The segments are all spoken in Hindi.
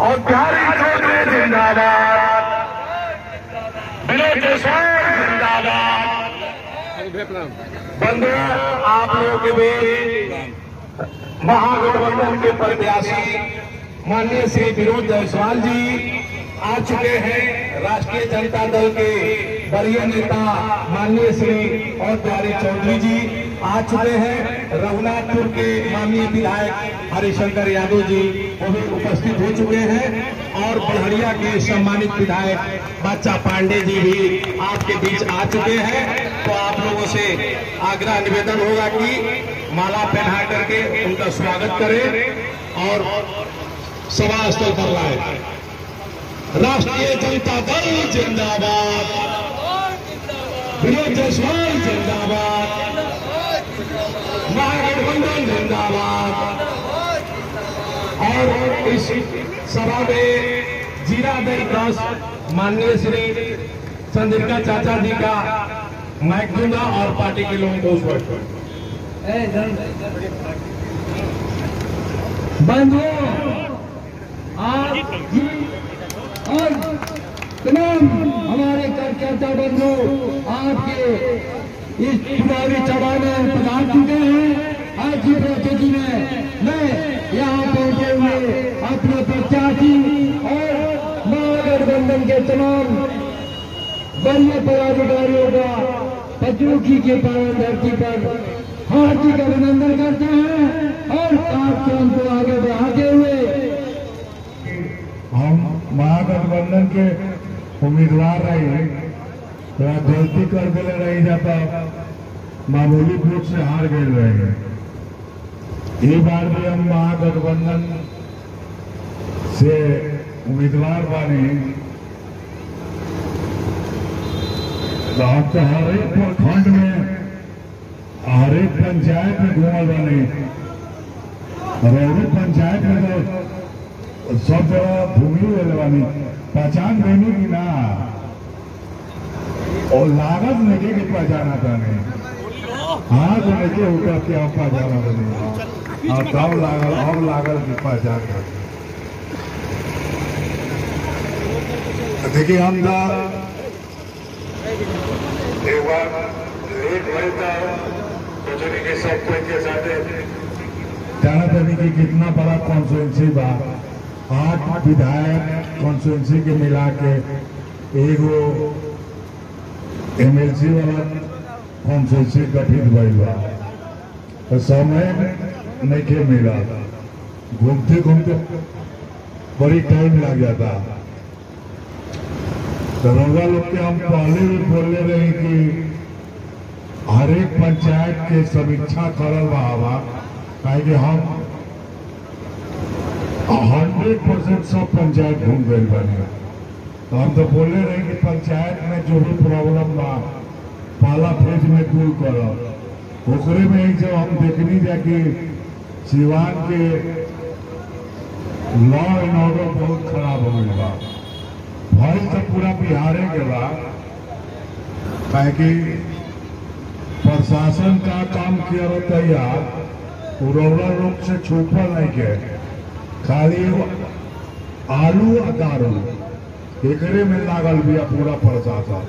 और प्यारी चौधरी जिंदाबाद, विनोद जायसवाल जिंदाबाद। बंधुओं, आप लोगों के बीच महागठबंधन के प्रत्याशी माननीय श्री विनोद जायसवाल जी आ चुके हैं। राष्ट्रीय जनता दल के वरीय नेता माननीय श्री और प्यारे चौधरी जी आ चुके हैं। रघुनाथपुर के माननीय विधायक हरिशंकर यादव जी वो भी उपस्थित हो चुके हैं और बढ़िया के सम्मानित विधायक बच्चा पांडे जी भी आपके बीच आ चुके हैं। तो आप लोगों से आग्रह निवेदन होगा कि माला पहना करके उनका स्वागत करें और सभा स्थल पर लाए। राष्ट्रीय जनता दल जिंदाबाद, विनोद जायसवाल जिंदाबाद, महागठबंधन जिंदाबाद। और इस सभा में जीरा दल 10 माननीय श्री चंद्रिका चाचा जी का माइक दूंगा और पार्टी के लोगों को उस पर बंधुओं, आप और तमाम हमारे कार्यकर्ता बंधु आपके इस चुनावी सभा में पधार चुके हैं। आज की परिस्थिति में मैं यहाँ पहुंचे हुए अपने प्रत्याशी और महागठबंधन के तमाम वरीय पदाधिकारियों का पंचमुखी के पावन धरती पर हार्दिक अभिनंदन करते हैं और कार्यक्रम को आगे बढ़ाते हुए हम महागठबंधन के उम्मीदवार रहे, थोड़ा गलती कर गए रही जाता मामूली वोट से हार गए रहे। ये बार भी हम महागठबंधन से उम्मीदवार बने तो हम तो हर एक प्रखंड में हर एक पंचायत में घूमल बने। रेलवे पंचायत में तो सब जगह भूमि वाली पहचान देनी की ना और लागत नहीं की पहचाना जाने हाँ तो नहीं होगा कि आप पहचाना बने और तब लागल अब लागल की पहचान कर। देखिए हम एक बार लेट रहता सोचने के सब कोई के साथ जाना था कि कितना बड़ा कॉन्स्टिट्यूंसी बा। 8 विधायक कॉन्स्टिट्यूंसी के मिला के एगो एमएलसी वाला कॉन्स्टिट्यूंसी गठित भइल बा। तो समय नहीं के मिला, घूमते घूमते बड़ी टाइम लग जाता। दरोगा लोग के हम पहले भी बोले रहे कि हर एक पंचायत के समीक्षा करल बा कि हम 100% सब पंचायत घूम गए बने। तो हम तो बोले रहे कि पंचायत में जो भी प्रॉब्लम बा पहला फेज में दूर करो। ओकरे में जब हम देखनी जा कि सिवान के लॉ एंड ऑर्डर बहुत खराब हो गई बा। भय तो पूरा बिहारे के बा कि प्रशासन का काम किया रहता यार उड़ौला लोग से छुपल नहीं के खाली आलू और दारू एकरे में लागल भी पूरा प्रशासन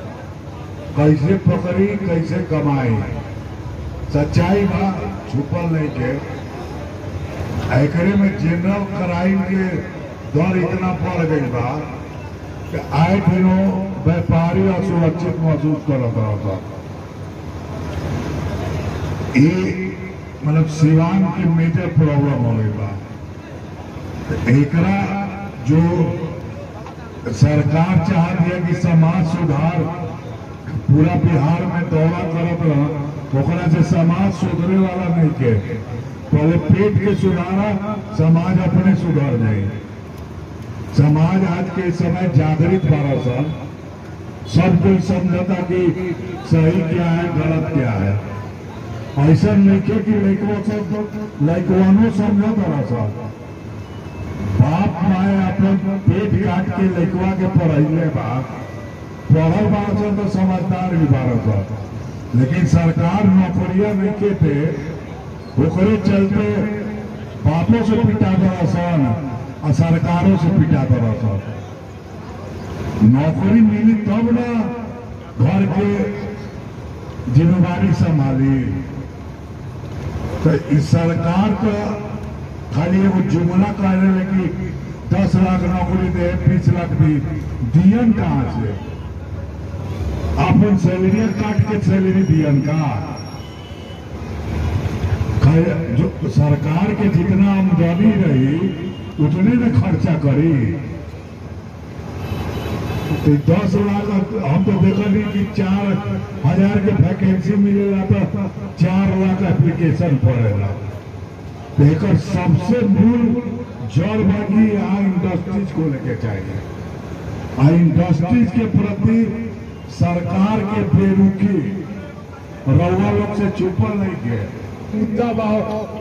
कैसे पकड़ी कैसे कमाई। सच्चाई बा छुपल नहीं के एकरे में जनरल क्राइम के दर इतना बढ़ गई बा कि आए दिनों व्यापारी असुरक्षित महसूस करता था। ये मतलब सिवान की मेजर प्रॉब्लम हो गई बा। एकरा जो सरकार चाहती है कि समाज सुधार पूरा बिहार में दौरा करत रहा ओकरा से समाज सुधरे वाला नहीं के पहले पेट के सुधारा समाज अपने सुधर जाए। समाज आज के समय जागृत बारह सन सब कोई समझता कि सही क्या है गलत क्या है। ऐसा नहीं कि लड़कवानो समझो बड़ा सा बाप माए अपन पेट काट के लड़कवा के पढ़े बाप पढ़ल बारह तो समझदार भी बारह। लेकिन सरकार नौकरिया नहीं के थे ओकरे चलते बापों से पिटा बड़ा सन और सरकारों से पिटाता रहता। नौकरी मिली तब ना घर के जिम्मेदारी संभाली। तो इस सरकार का खाली एगो जुमला कह रहे कि 10 लाख नौकरी दे 20 लाख दी, दियन कहाँ से? अपन सैलरी काट के सैलरी दियन का? जो सरकार के जितना आमदनी रही उतने न खर्चा करी। तो 10 लाख हम तो देखली कि 4,000 के वैकेंसी मिलेला तो 4 लाख एप्लीकेशन पड़ेला। एक सबसे मूल जड़ बाकी यहाँ इंडस्ट्रीज को लेके चाहिए। आ इंडस्ट्रीज के प्रति सरकार के बेरुखी रउआ लोग से चुपल नहीं के इतना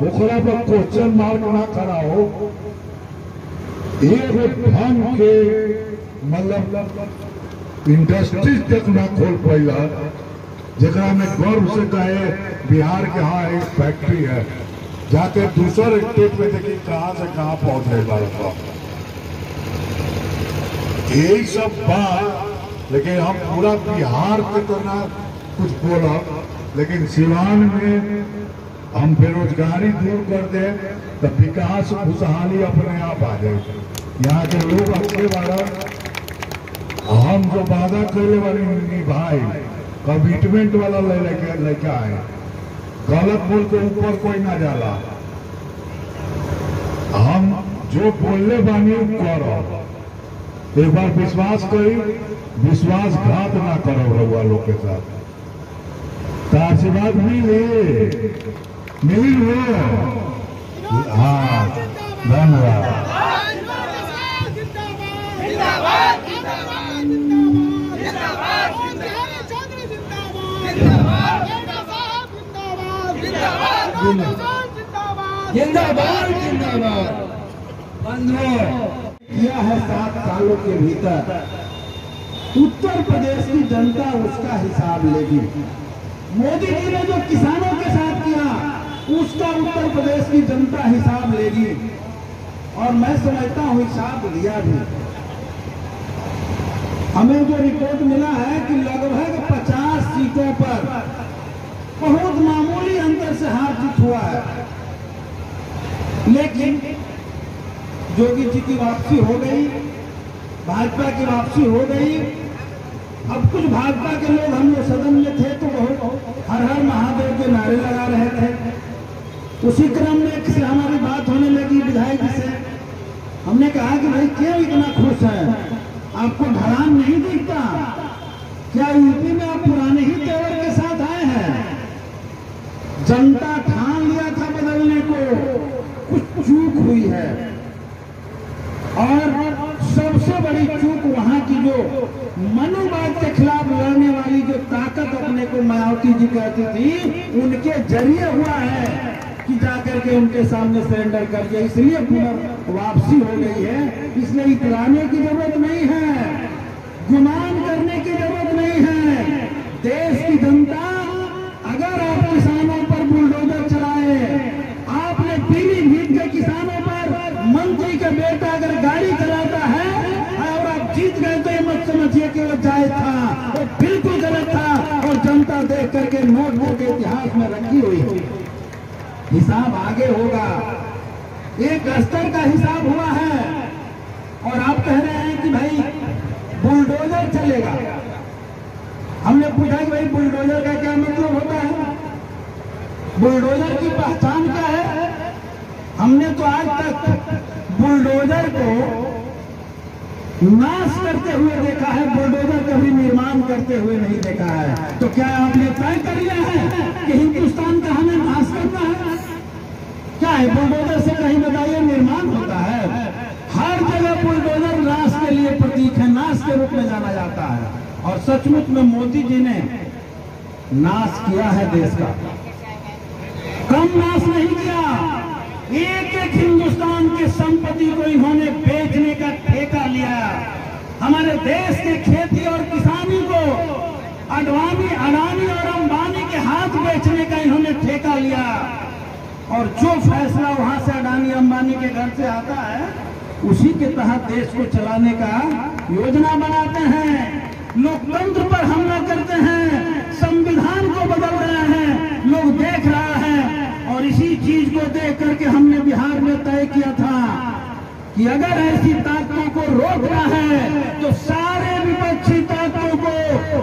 ओकरा पर क्वेश्चन मार्क ना खड़ा हो। एक ढंग के मतलब इंडस्ट्रीज तक ना खोल पाइला जरा में गर्व से कहे बिहार के हाँ एक फैक्ट्री है, जाके दूसरे स्टेट में देखिए कहां से कहां पहुंच रहे बात। यही सब बात, लेकिन हम पूरा बिहार के तो ना कुछ बोला, लेकिन सिवान में हम बेरोजगारी दूर कर दे तो विकास खुशहाली अपने आप आ जाए। यहाँ के लोग अच्छे बार हम जो वादा करने वाले निभाए, कमिटमेंट वाला लेके आए, गलत बोल के ऊपर कोई ना जाला। हम जो बोलने बानी करो, एक बार विश्वास करी, विश्वासघात ना करो रउआ लोग के साथ। तो आशीर्वाद मिली हो। हाँ, धन्यवाद। जिंदाबाद जिंदाबाद। बंधुओं, यह है 7 सालों के भीतर उत्तर प्रदेश की जनता उसका हिसाब लेगी। मोदी जी ने जो किसानों के साथ किया उसका उत्तर प्रदेश की जनता हिसाब लेगी। और मैं समझता हूं हिसाब दिया भी। हमें जो रिपोर्ट मिला है कि लगभग 50 सीटों पर बहुत मामूली अंतर से हार जीत हुआ है। लेकिन योगी जी की वापसी हो गई, भाजपा की वापसी हो गई। अब कुछ भाजपा के लोग हम लोग सदन में थे तो बहुत हर हर महादेव के नारे लगा रहे थे। उसी क्रम में किसी हमारी बात होने लगी विधायक जी से। हमने कहा कि भाई क्यों इतना खुश है, आपको ढलान नहीं दिखता क्या? यूपी में आप पुराने ही तेवर के साथ आए हैं। जनता ठान लिया था बदलने को, कुछ चूक हुई है। और सबसे बड़ी चूक वहां की जो मनुवाद के खिलाफ लड़ने वाली जो ताकत अपने को मायावती जी कहती थी, उनके जरिए हुआ है कि जाकर के उनके सामने सरेंडर कर दिया। इसलिए वापसी हो गई है। इसलिए इतराने की जरूरत नहीं है, गुमान करने की जरूरत नहीं है। देश की जनता अगर आप किसानों पर बुलडोजर चलाए, आपने पीलीभीत के किसानों पर मंत्री का बेटा अगर गाड़ी चलाता है और आप जीत गए तो ये मत समझिए कि वो जायज था, वो बिल्कुल गलत था। और जनता देख करके नोटबुक के इतिहास में रखी हुई है। हिसाब आगे होगा, एक स्तर का हिसाब हुआ है। और आप कह रहे हैं कि भाई बुलडोजर चलेगा। हमने पूछा कि भाई बुलडोजर का क्या मतलब होता है, बुलडोजर की पहचान क्या है? हमने तो आज तक बुलडोजर को नाश करते हुए देखा है, बुलडोजर कभी निर्माण करते हुए नहीं देखा है। तो क्या आपने तय कर लिया है कि हिंदुस्तान का हमें नाश करना है? क्या है, बुलडोजर से कहीं बताइए निर्माण होता है? हर जगह बुलडोजर नाश के लिए प्रतीक है, नाश के रूप में जाना जाता है। और सचमुच में मोदी जी ने नाश किया है देश का, कम नाश नहीं किया। एक एक हिंदुस्तान की संपत्ति को इन्होंने बेचने का ठेका लिया। हमारे देश के खेती और किसानी को अडानी और अंबानी के हाथ बेचने का इन्होंने ठेका लिया। और जो फैसला वहां से अडानी अंबानी के घर से आता है उसी के तहत देश को चलाने का योजना बनाते हैं, लोकतंत्र पर हमला करते हैं, संविधान को बदल रहे हैं, लोग देख रहा है। और इसी चीज को देख करके हमने बिहार में तय किया था कि अगर ऐसी ताकतों को रोकना है तो सारे विपक्षी ताकतों को,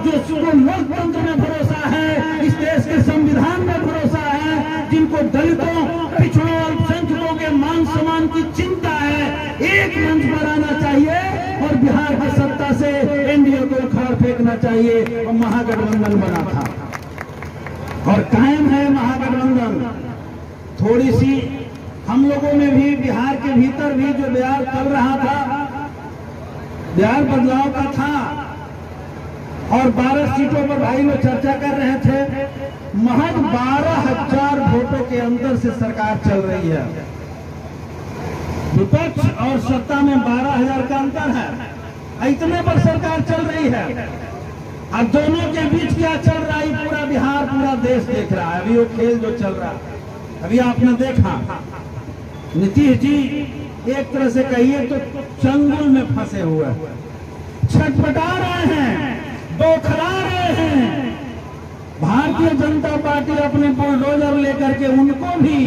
जो लोकतंत्र में भरोसा है, इस देश के संविधान में भरोसा है, जिनको दलितों, पिछड़ों, अल्पसंख्यकों के मान सम्मान की चिंता है, एक मंच पर आना चाहिए और बिहार की सत्ता से एनडीए को उखाड़ फेंकना चाहिए। और महागठबंधन बना था और कायम है महागठबंधन। थोड़ी सी हम लोगों में भी बिहार के भीतर भी जो बिहार चल रहा था, बिहार बदलाव का था और 12 सीटों पर भाई लोग चर्चा कर रहे थे। महज 12,000 वोटों के अंतर से सरकार चल रही है। विपक्ष और सत्ता में 12,000 का अंतर है, इतने पर सरकार चल रही है। अब दोनों के बीच क्या चल रहा है, पूरा बिहार, पूरा देश देख रहा है। अभी वो खेल जो चल रहा है, अभी आपने देखा नीतीश जी एक तरह से कहिए तो चंगुल में फंसे हुए हैं, छटपटा रहे हैं, बौखला रहे हैं। भारतीय जनता पार्टी अपने बुलडोजर लेकर के उनको भी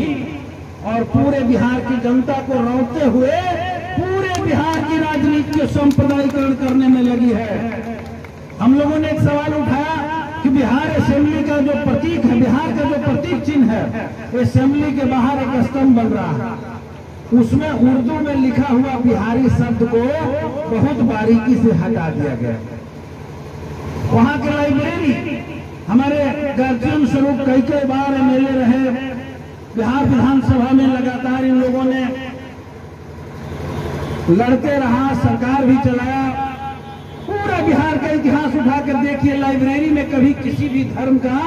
और पूरे बिहार की जनता को रौंदते हुए पूरे बिहार की राजनीति को सांप्रदायिकरण करने में लगी है। हम लोगों ने एक सवाल उठाया कि बिहार असेंबली का जो प्रतीक है, बिहार का जो प्रतीक चिन्ह है, असेंबली के बाहर एक स्तंभ बन रहा है, उसमें उर्दू में लिखा हुआ बिहारी शब्द को बहुत बारीकी से हटा दिया गया। वहां की लाइब्रेरी, हमारे गर्जियन स्वरूप कई बार एमएलए रहे, बिहार विधानसभा में लगातार इन लोगों ने लड़ते रहा, सरकार भी चलाया। पूरा बिहार का इतिहास उठाकर देखिए, लाइब्रेरी में कभी किसी भी धर्म का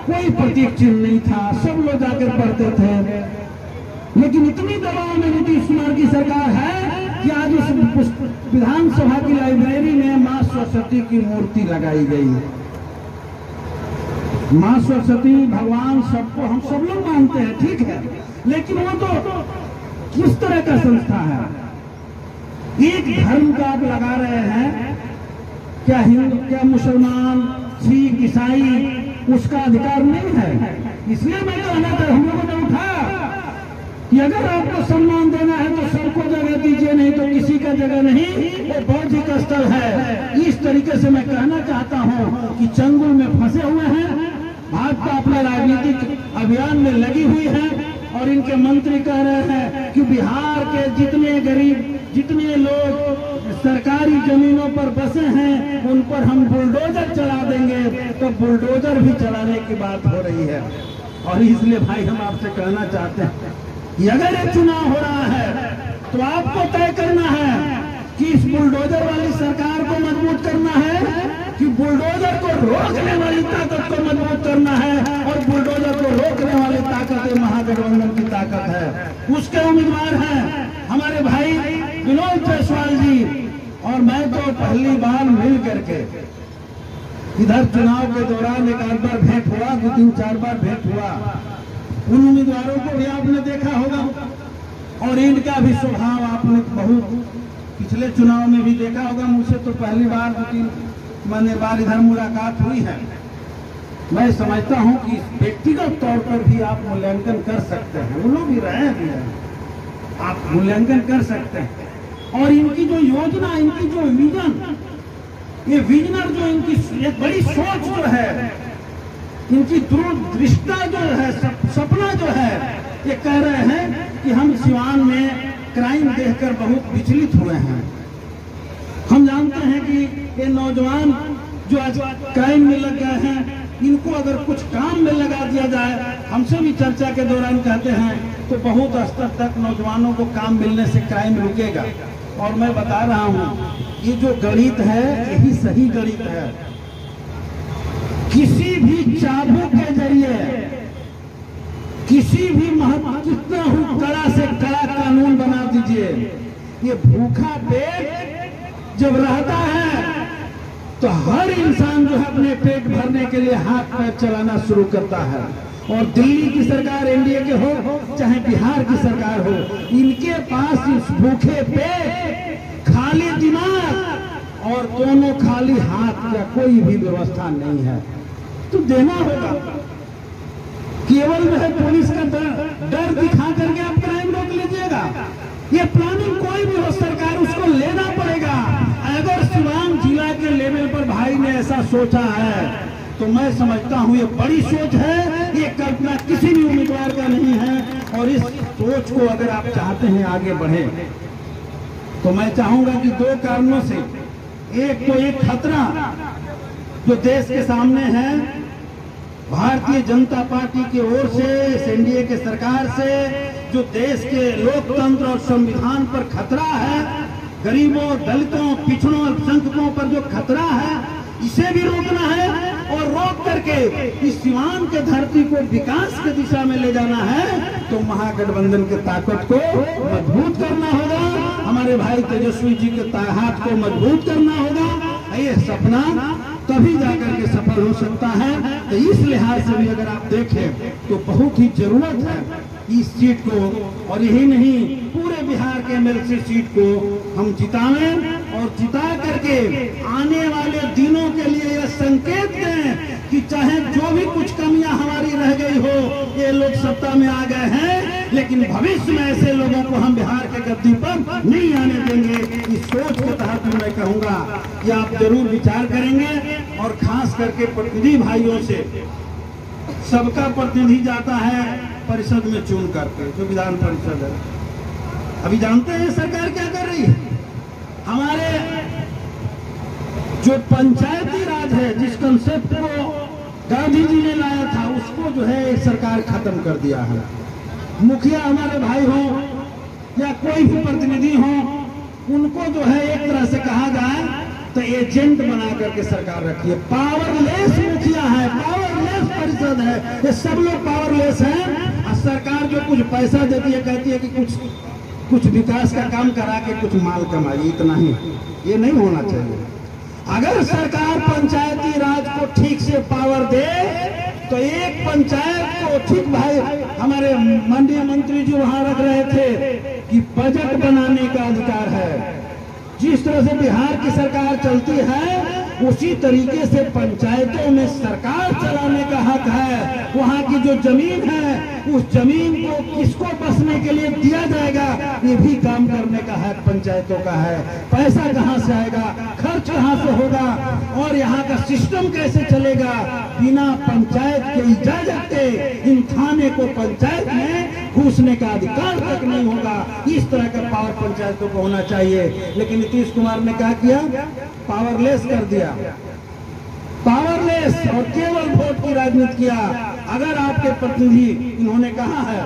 कोई प्रतीक चिन्ह नहीं था, सब लोग जाकर पढ़ते थे। लेकिन इतनी दबाव में नीतीश कुमार की सरकार है कि आज उस विधानसभा की लाइब्रेरी में मां सरस्वती की मूर्ति लगाई गई है। मां सरस्वती, भगवान, सबको हम सब लोग मानते हैं, ठीक है, लेकिन वो तो किस तरह का संस्था है? एक धर्म का आप लगा रहे हैं, क्या हिंदू, क्या मुसलमान, सिख, ईसाई, उसका अधिकार नहीं है। इसलिए मैं कहना था, हम लोगों ने उठाया कि अगर आपको सम्मान देना है तो सबको जगह दीजिए, नहीं तो किसी का जगह नहीं, वो बौद्धिक स्थल है। इस तरीके से मैं कहना चाहता हूं कि चंगुल में फंसे हुए हैं, भाजपा अपने राजनीतिक अभियान में लगी हुई है और इनके मंत्री कह रहे हैं कि बिहार के जितने गरीब, जितने लोग सरकारी जमीनों पर बसे हैं, उन पर हम बुलडोजर चला देंगे। तो बुलडोजर भी चलाने की बात हो रही है। और इसलिए भाई हम आपसे कहना चाहते हैं कि अगर ये चुनाव हो रहा है तो आपको तय करना है कि इस बुलडोजर वाली सरकार को मजबूत करना है कि बुलडोजर को रोकने वाली ताकत को मजबूत करना है। और बुलडोजर को रोकने वाली ताकत महागठबंधन की ताकत है। उसके उम्मीदवार हैं हमारे भाई विनोद जायसवाल जी और मैं। तो पहली बार मिल करके इधर चुनाव के दौरान एक आध बार भेंट हुआ, 2-3-4 बार भेंट हुआ। उन उम्मीदवारों को भी आपने देखा होगा और इनका भी स्वभाव आपने बहुत पिछले चुनाव में भी देखा होगा। मुझसे तो पहली बार 2-3 बार इधर मुलाकात हुई है। मैं समझता हूं कि व्यक्तिगत तौर पर भी आप मूल्यांकन कर सकते हैं, वो लोग भी रहे भी हैं, आप मूल्यांकन कर सकते हैं। और इनकी जो योजना, इनकी जो विजन, ये विजनर जो इनकी एक बड़ी सोच जो है, इनकी दूरदृष्टा जो है, सपना जो है, ये कह रहे हैं कि हम सिवान में क्राइम देखकर बहुत विचलित हुए हैं। हम जानते हैं कि ये नौजवान जो आज क्राइम में लग गए हैं, इनको अगर कुछ काम में लगा दिया जाए, हमसे भी चर्चा के दौरान कहते हैं, तो बहुत स्तर तक नौजवानों को काम मिलने से क्राइम रुकेगा। और मैं बता रहा हूं, ये जो गणित है यही सही गणित है। किसी भी चाबुक के जरिए, किसी भी कितना ही कड़ा से कड़ा कानून बना दीजिए, ये भूखा पेट जब रहता है तो हर इंसान जो है अपने पेट भरने के लिए हाथ पैर चलाना शुरू करता है। और दिल्ली की सरकार एनडीए के हो चाहे बिहार की सरकार हो, इनके पास इस भूखे पेट, खाली दिमाग और दोनों खाली हाथ का कोई भी व्यवस्था नहीं है। तो देना होगा, केवल जो है पुलिस का डर दिखा करके आप क्राइम रोक लीजिएगा। ये प्लानिंग कोई भी हो, सरकार उसको लेना पड़ेगा। अगर सिवान जिला के लेवल पर भाई ने ऐसा सोचा है तो मैं समझता हूँ ये बड़ी सोच है, ये कल्पना किसी भी उम्मीदवार का नहीं है। और इस सोच को अगर आप चाहते हैं आगे बढ़े तो मैं चाहूंगा कि दो कारणों से, एक तो एक खतरा जो देश के सामने है भारतीय जनता पार्टी की ओर से, इस एनडीए के सरकार से, जो देश के लोकतंत्र और संविधान पर खतरा है, गरीबों, दलितों, पिछड़ों, अल्पसंख्यकों पर जो खतरा है, इसे भी रोकना है। और रोक करके इस सिवान के धरती को विकास की दिशा में ले जाना है तो महागठबंधन की ताकत को मजबूत करना होगा, हमारे भाई तेजस्वी जी के हाथ को मजबूत करना होगा। ये सपना तभी जाकर के सफल हो सकता है। तो इस लिहाज से भी अगर आप देखें तो बहुत ही जरूरत है इस सीट को, और यही नहीं पूरे बिहार के एमएलसी सीट को हम जिताएं और जिता करके आने वाले दिनों के लिए यह संकेत दें कि चाहे जो भी कुछ कमियां हमारी रह गई हो, ये लोग सत्ता में आ गए हैं, लेकिन भविष्य में ऐसे लोगों को हम बिहार के गद्दी पर नहीं आने देंगे। इस सोच के तहत मैं कहूंगा कि आप जरूर विचार करेंगे। और खास करके प्रतिनिधि भाइयों से, सबका प्रतिनिधि जाता है परिषद में चुन करके, जो विधान परिषद है। अभी जानते हैं सरकार क्या कर रही है, हमारे जो पंचायती राज है, जिस कंसेप्ट को गांधी जी ने लाया था, उसको जो है सरकार खत्म कर दिया है। मुखिया हमारे भाई हो या कोई भी प्रतिनिधि हो, उनको जो है एक तरह से कहा जाए तो एजेंट बना करके सरकार रखी है। पावरलेस मुखिया है, पावरलेस परिषद है, ये सब लोग पावरलेस हैं। और सरकार जो कुछ पैसा देती है, कहती है कि कुछ विकास का काम करा के कुछ माल कमाई, इतना ही। ये नहीं होना चाहिए। अगर सरकार पंचायती राज को ठीक से पावर दे तो एक पंचायत को ठीक, भाई हमारे माननीय मंत्री जी वहां रख रहे थे कि बजट बनाने का अधिकार है। जिस तरह से बिहार की सरकार चलती है उसी तरीके से पंचायतों में सरकार चलाने का हक है। वहाँ की जो जमीन है उस जमीन को किसको बसने के लिए दिया जाएगा, ये भी काम करने का हक पंचायतों का है। पैसा कहाँ से आएगा, खर्च कहाँ से होगा और यहाँ का सिस्टम कैसे चलेगा, बिना पंचायत के इजाजत के इन थाने को पंचायत में घुसने का अधिकार तक नहीं होगा। इस तरह का पावर पंचायतों को होना चाहिए। लेकिन नीतीश कुमार ने क्या किया, पावरलेस कर दिया, पावरलेस, और केवल वोट की राजनीति किया। अगर आपके प्रतिनिधि, इन्होंने कहा है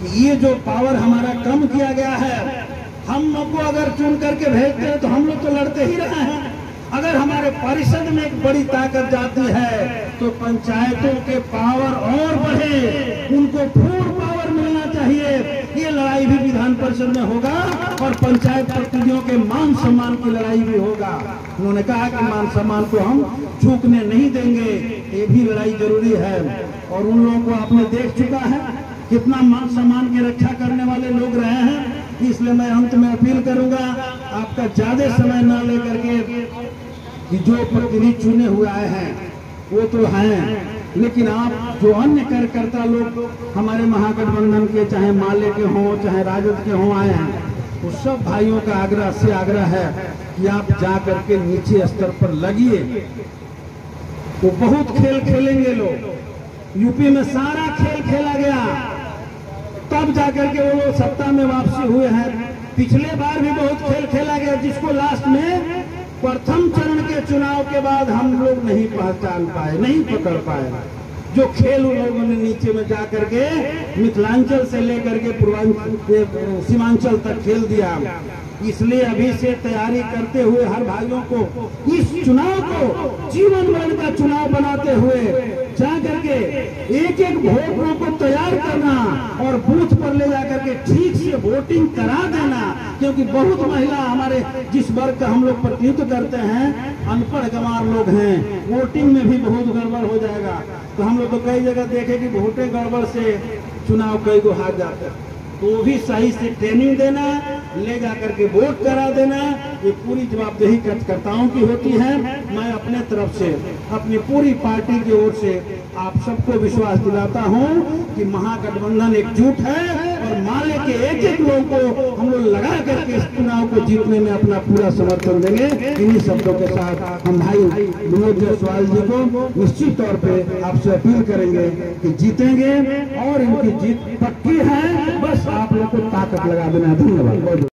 कि ये जो पावर हमारा कम किया गया है, हम लोग को अगर चुन करके भेजते हैं तो हम लोग तो लड़ते ही रहे हैं। अगर हमारे परिषद में एक बड़ी ताकत जाती है तो पंचायतों के पावर और बढ़े, उनको फुल पावर मिलना चाहिए। ये लड़ाई भी विधान परिषद में होगा और पंचायत प्रतिनिधियों के मान सम्मान की लड़ाई भी होगा। उन्होंने कहा कि मान सम्मान को हम झुकने नहीं देंगे, ये भी लड़ाई जरूरी है। और उन लोगों को आपने देख चुका है कितना मान सम्मान की रक्षा करने वाले लोग रहे हैं। इसलिए मैं अंत में अपील करूंगा, आपका ज्यादा समय न लेकर के, कि जो प्रतिनिधि चुने हुए आए हैं वो तो हैं, लेकिन आप जो अन्य कार्यकर्ता लोग हमारे महागठबंधन के, चाहे माले के हों चाहे राजद के हों, आए हैं, उस सब भाइयों का आग्रह से आग्रह है कि आप जा करके नीचे स्तर पर लगिए। वो बहुत खेल खेलेंगे लोग, यूपी में सारा खेल खेला गया, तब जाकर के वो लोग सत्ता में वापसी हुए हैं। पिछले बार भी बहुत खेल खेला गया, जिसको लास्ट में प्रथम चरण के चुनाव के बाद हम लोग नहीं पहचान पाए, नहीं पकड़ पाए। जो खेल उन लोगों ने नीचे में जाकर के मिथिलांचल से लेकर के पूर्वांचल, सीमांचल तक खेल दिया, इसलिए अभी से तैयारी करते हुए हर भाइयों को इस चुनाव को जीवन भर का चुनाव बनाते हुए जा करके एक एक वोटरों को तैयार करना और बूथ पर ले जाकर के ठीक से वोटिंग करा देना, क्योंकि बहुत महिला हमारे जिस वर्ग का हम लोग प्रतिनिधित्व करते हैं अनपढ़ गंवार लोग हैं, वोटिंग में भी बहुत गड़बड़ हो जाएगा। तो हम लोग तो कई जगह देखे कि वोटें गड़बड़ से चुनाव कई को हार जाते हैं, तो भी सही से ट्रेनिंग देना, ले जाकर के वोट करा देना, ये पूरी जवाबदेही कार्यकर्ताओं की होती है। मैं अपने तरफ से अपनी पूरी पार्टी की ओर से आप सबको विश्वास दिलाता हूं कि महागठबंधन एकजुट है और माले के एक एक लोग को हम लोग लगा करके इस चुनाव को जीतने में अपना पूरा समर्थन देंगे। इन्हीं शब्दों के साथ हम भाई विनोद जायसवाल जी को निश्चित तौर पे आपसे अपील करेंगे कि जीतेंगे और इनकी जीत पक्की है, बस आप लोग को ताकत लगा देना। धन्यवाद।